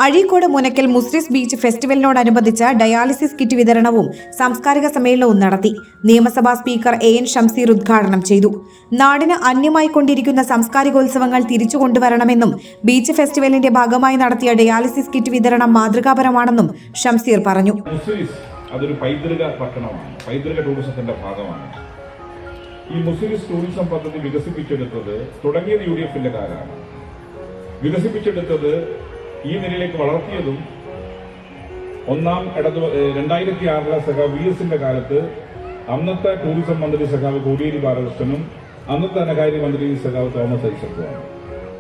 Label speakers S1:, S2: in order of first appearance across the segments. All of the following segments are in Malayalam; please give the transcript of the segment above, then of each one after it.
S1: Azhikode Munakkal മുസ്ലിസ് beach ഫെസ്റ്റിവലിനോടനുബന്ധിച്ച് dialysis kit വിതരണവും സാംസ്കാരിക സമ്മേളനവും നടത്തി. നിയമസഭാ സ്പീക്കർ എൻ ഷംസീർ ഉദ്ഘാടനം ചെയ്തു. നാടിന് അന്യമായിക്കൊണ്ടിരിക്കുന്ന സാംസ്കാരികോത്സവങ്ങൾ തിരിച്ചുകൊണ്ടുവരണമെന്നും ബീച്ച് ഫെസ്റ്റിവലിന്റെ ഭാഗമായി നടത്തിയ ഡയാലിസിസ് കിറ്റ് വിതരണം മാതൃകാപരമാണെന്നും ഷംസീർ പറഞ്ഞു.
S2: അതൊരു പൈതൃക പട്ടണമാണ്, പൈതൃക ടൂറിസത്തിന്റെ ഭാഗമാണ്. ഈ മുസ്ലിസ് ടൂറിസം പദ്ധതി വികസിപ്പിച്ചെടുത്തത് തുടങ്ങിയത് UDFന്റെ കാലമാണ്. വികസിപ്പിച്ചെടുത്തത് ഈ നിലയിലേക്ക് വളർത്തിയതും 2006 സഖാവ് VSന്റെ കാലത്ത് അന്നത്തെ ടൂറിസം മന്ത്രി സഖാവ് കോടിയേരി ബാലകൃഷ്ണനും അന്നത്തെ ധനകാര്യ മന്ത്രി സഖാവ് തോമസ് ഐസക്കുമാണ്.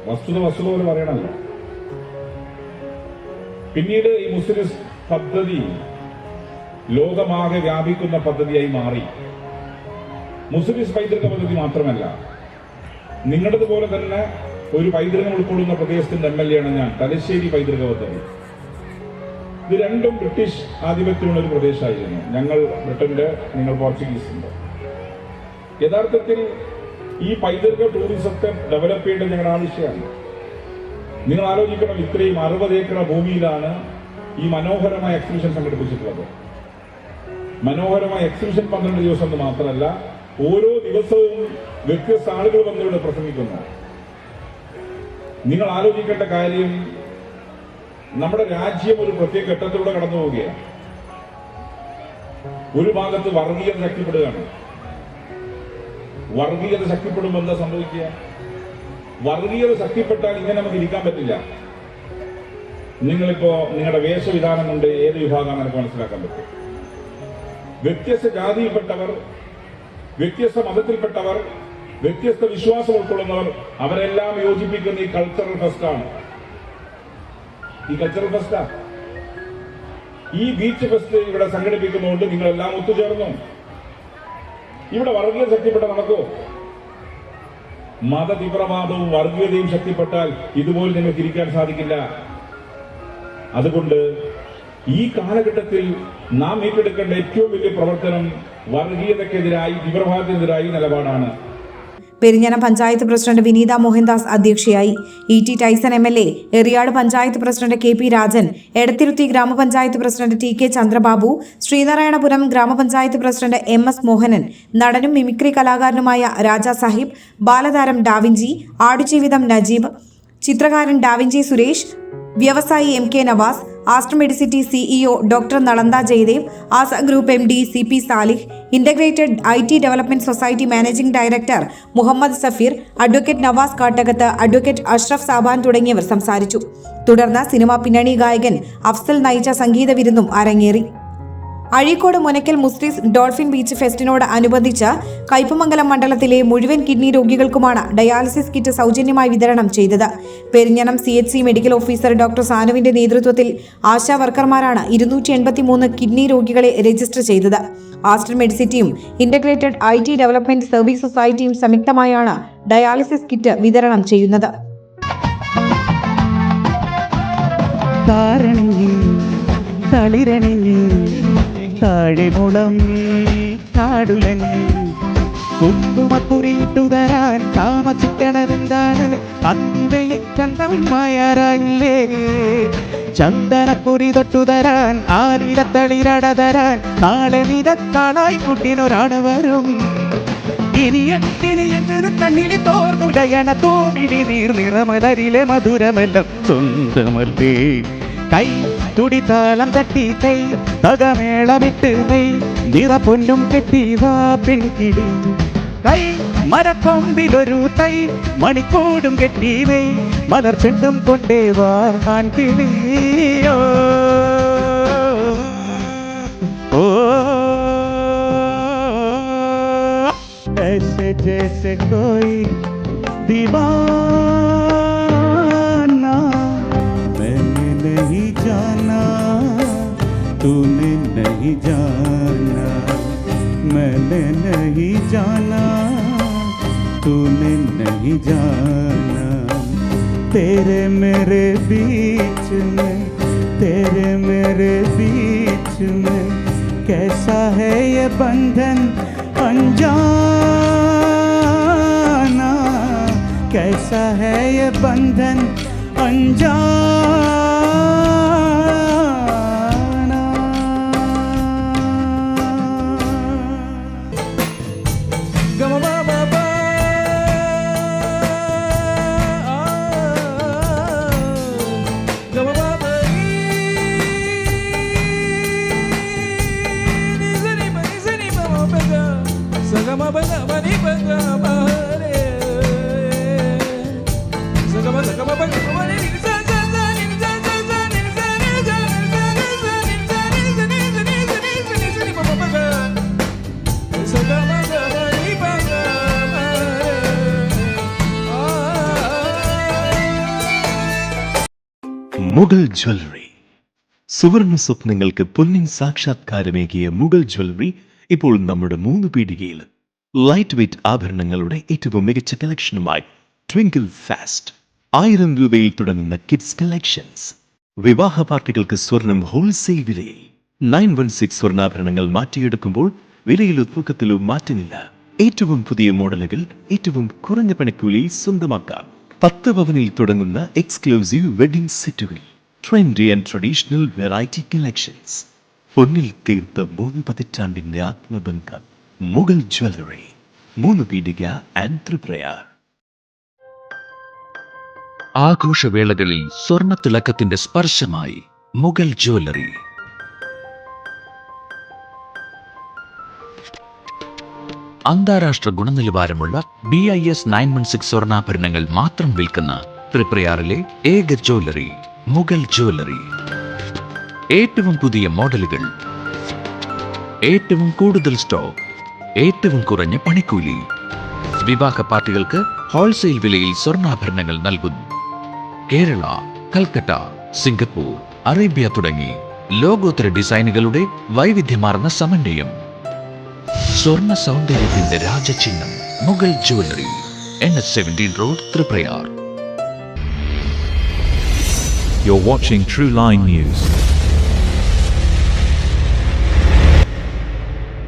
S2: വസ്തുത പോലെ പറയണമല്ലോ. പിന്നീട് ഈ മുസ്ലിസ് പദ്ധതി ലോകമാകെ വ്യാപിക്കുന്ന പദ്ധതിയായി മാറി. മുസ്ലിസ് പൈതൃക പദ്ധതി മാത്രമല്ല, നിങ്ങളുടേതുപോലെ തന്നെ ഒരു പൈതൃകം ഉൾക്കൊള്ളുന്ന പ്രദേശത്തിന്റെ MLA ആണ് ഞാൻ. തലശ്ശേരി പൈതൃക പദ്ധതി. ഇത് രണ്ടും ബ്രിട്ടീഷ് ആധിപത്യമുള്ള ഒരു പ്രദേശമായിരുന്നു. ഞങ്ങൾ ബ്രിട്ടന്റെ, നിങ്ങൾ പോർച്ചുഗീസിന്റെ. യഥാർത്ഥത്തിൽ ഈ പൈതൃക ടൂറിസത്തെ ഡെവലപ്പ് ചെയ്യേണ്ടത് ഞങ്ങളുടെ ആവശ്യമാണ്. നിങ്ങൾ ആലോചിക്കണം, ഇത്രയും 60 ഏക്കർ ഭൂമിയിലാണ് ഈ മനോഹരമായ എക്സിബിഷൻ സംഘടിപ്പിച്ചിട്ടുള്ളത്. മനോഹരമായ എക്സിബിഷൻ 12 ദിവസം എന്ന് മാത്രമല്ല, ഓരോ ദിവസവും വ്യത്യസ്ത ആളുകൾ വന്നിവിടെ പ്രസംഗിക്കുന്നു. നിങ്ങൾ ആലോചിക്കേണ്ട കാര്യം, നമ്മുടെ രാജ്യം ഒരു പ്രത്യേക ഘട്ടത്തിലൂടെ കടന്നു പോവുകയാണ്. ഒരു ഭാഗത്ത് വർഗീയത ശക്തിപ്പെടുകയാണ്. വർഗീയത ശക്തിപ്പെടുമ്പോൾ എന്താ സംഭവിക്കുക? വർഗീയത ശക്തിപ്പെട്ടാൽ ഇങ്ങനെ നമുക്ക് ഇരിക്കാൻ പറ്റില്ല. നിങ്ങളിപ്പോ നിങ്ങളുടെ വേഷവിധാനം കൊണ്ട് ഏത് വിഭാഗമാണ് നമുക്ക് മനസ്സിലാക്കാൻ പറ്റും. വ്യത്യസ്ത ജാതിയിൽപ്പെട്ടവർ, വ്യത്യസ്ത മതത്തിൽപ്പെട്ടവർ, വ്യത്യസ്ത വിശ്വാസം ഉൾക്കൊള്ളുന്നവർ, അവരെല്ലാം യോജിപ്പിക്കുന്ന ഈ കൾച്ചറൽ ഫെസ്റ്റാണ്. ഈ ബീച്ച് ഫെസ്റ്റ് ഇവിടെ സംഘടിപ്പിക്കുന്നതുകൊണ്ട് നിങ്ങളെല്ലാം ഒത്തുചേർന്നു. ഇവിടെ വർഗീയ ശക്തിപ്പെട്ട നടക്കോ? മതതീവ്രവാദവും വർഗീയതയും ശക്തിപ്പെട്ടാൽ ഇതുപോലെ നിങ്ങൾക്ക് ഇരിക്കാൻ സാധിക്കില്ല. അതുകൊണ്ട് ഈ കാലഘട്ടത്തിൽ നാം ഏറ്റെടുക്കേണ്ട ഏറ്റവും വലിയ പ്രവർത്തനം വർഗീയതക്കെതിരായി, തീവ്രവാദത്തിനെതിരായി നിലപാടാണ്.
S1: പെരിഞ്ഞനം പഞ്ചായത്ത് പ്രസിഡന്റ് വിനീത മോഹൻദാസ് അധ്യക്ഷയായി. ET Tyson MLA, Eriyad panchayat president KP Rajan, Edathiruthy grama panchayat president TK Chandrababu, Sreenarayanapuram ഗ്രാമപഞ്ചായത്ത് പ്രസിഡന്റ് MS മോഹനൻ, നടനും മിമിക്രി കലാകാരനുമായ രാജാ സാഹിബ്, ബാലതാരം ഡാവിഞ്ചി, ആടുജീവിതം നജീബ്, ചിത്രകാരൻ ഡാവിഞ്ചി സുരേഷ്, വ്യവസായി MK Navas, Aster Medicity CEO doctor Nalanda Jayadev, ആസ group MD CP Salih, integrated IT development society managing director Muhammad Safeer, advocate Navas Kattakath, advocate Ashraf Saban തുടങ്ങിയവർ സംസാരിച്ചു. തുടർന്ന് സിനിമാ പിന്നണി ഗായകൻ അഫ്സൽ നയിച്ച സംഗീത വിരുന്നും അരങ്ങേറി. അഴീക്കോട് മുനക്കൽ മുസ്ലിസ് ഡോൾഫിൻ ബീച്ച് ഫെസ്റ്റിനോട് അനുബന്ധിച്ച് കയ്പമംഗലം മണ്ഡലത്തിലെ മുഴുവൻ കിഡ്നി രോഗികൾക്കുമാണ് ഡയാലിസിസ് കിറ്റ് സൗജന്യമായി വിതരണം ചെയ്തത്. Perinjanam CHC medical officer doctor സാനുവിന്റെ നേതൃത്വത്തിൽ ആശാ വർക്കർമാരാണ് 283 കിഡ്നി രോഗികളെ രജിസ്റ്റർ ചെയ്തത്. ആസ്റ്റർ മെഡിസിറ്റിയും ഇന്റഗ്രേറ്റഡ് IT ഡെവലപ്മെന്റ് സർവീസ് സൊസൈറ്റിയും സംയുക്തമായാണ് ഡയാലിസിസ് കിറ്റ് വിതരണം ചെയ്യുന്നത്.
S3: താഴെമുളം കാടുലങ്ങി കുങ്കുമക്കുറിയിട്ടു തരാൻ താമസിക്കണമെന്താണ്? അന്തിവയെ ചന്തമായാറല്ലേ? ചന്ദനക്കുറി തൊട്ടു തരാൻ, ആരിടത്തളിരട തരാൻ, നാളെ നിരക്കാളായി കുട്ടിനൊരാണ് വരും. കണ്ണിലെ തോർന്നുടയണ തോമിഴി നീർനിറമലരിലെ മധുരമെല്ലാം സ്വന്തമല്ലേ? കൈ തുടിത്താളം തട്ടി കൈ തകമേളമിട്ട് നെയ് നിറപ്പൊന്നും കെട്ടി വാ പെൺകിളി. കൈ മരക്കൊമ്പിലൊരു തൈ മണിക്കോടും കെട്ടി നെയ് മലർ ചെണ്ടും കൊണ്ടേ വാ ആൺകിളിയോ. ഓ ऐसे जैसे कोई दीवाना मैंने नहीं जाना, तूने नहीं जाना, मैंने नहीं जाना, तूने नहीं जाना. तेरे मेरे बीच में, तेरे मेरे बीच में कैसा है ये बंधन अनजाना, कैसा है ये बंधन अनजाना.
S4: മുഗൾ ജ്വല്ലറി. സുവർണ സ്വപ്നങ്ങൾക്ക് പൊന്നിൻ സാക്ഷാത്കാരമേകിയ മുഗൾ ജ്വല്ലറി ഇപ്പോൾ നമ്മുടെ 3 പീടികയിൽ. ലൈറ്റ് വെയ്റ്റ് ആഭരണങ്ങളുടെ ഏറ്റവും മികച്ച കളക്ഷനുമായി ട്വിങ്കിൾ ഫാസ്റ്റ്. 1000 രൂപയിൽ തുടങ്ങുന്ന കിഡ്സ് കളക്ഷൻസ്. വിവാഹ പാർട്ടികൾക്ക് സ്വർണം ഹോൾസെയിൽ വിലയിൽ. 916 സ്വർണ്ണാഭരണങ്ങൾ മാറ്റിയെടുക്കുമ്പോൾ വിലയിലോ തൂക്കത്തിലോ മാറ്റമില്ല. ഏറ്റവും പുതിയ മോഡലുകൾ ഏറ്റവും കുറഞ്ഞ പണിക്കൂലിയിൽ സ്വന്തമാക്കാം. 10 പവനിൽ തുടങ്ങുന്ന എക്സ്ക്ലൂസീവ് വെഡിംഗ് സെറ്റുകൾ. Trendy and traditional variety collections. പൊന്നിൽ തീർത്ത 3 പതിറ്റാണ്ടിന്റെ ആത്മബന്ധം. മുഗൾ ജ്വല്ലറി, 3 പീടിക ആൻഡ് ത്രിപ്രയാർ.
S5: ആഘോഷവേളകളിൽ സ്വർണ്ണ തിളക്കത്തിന്റെ സ്പർശമായി മുഗൾ ജ്വല്ലറി. അന്താരാഷ്ട്ര ഗുണനിലവാരമുള്ള BIS 916 സ്വർണ്ണാഭരണങ്ങൾ മാത്രം വിൽക്കുന്ന ത്രിപ്രയാറിലെ ഏക ജ്വല്ലറി മുഗൾ ജ്വല്ലറി. ഏറ്റവും പുതിയ മോഡലുകൾ, ഏറ്റവും കൂടുതൽ സ്റ്റോക്ക്, ഏറ്റവും കുറഞ്ഞ പണിക്കൂലി. വിവാഹ പാർട്ടികൾക്ക് ഹോൾസെയിൽ വിലയിൽ സ്വർണ്ണാഭരണങ്ങൾ നൽകുന്നു. കേരള, കൽക്കട്ട, സിംഗപ്പൂർ, അറേബ്യ തുടങ്ങി ലോകോത്തര ഡിസൈനുകളുടെ വൈവിധ്യമാർന്ന സമന്വയം. സ്വർണ്ണ സൗന്ദര്യത്തിന്റെ രാജചിഹ്നം Mughal jewellery, NH17 road, Triprayar.
S6: You're watching True Line News.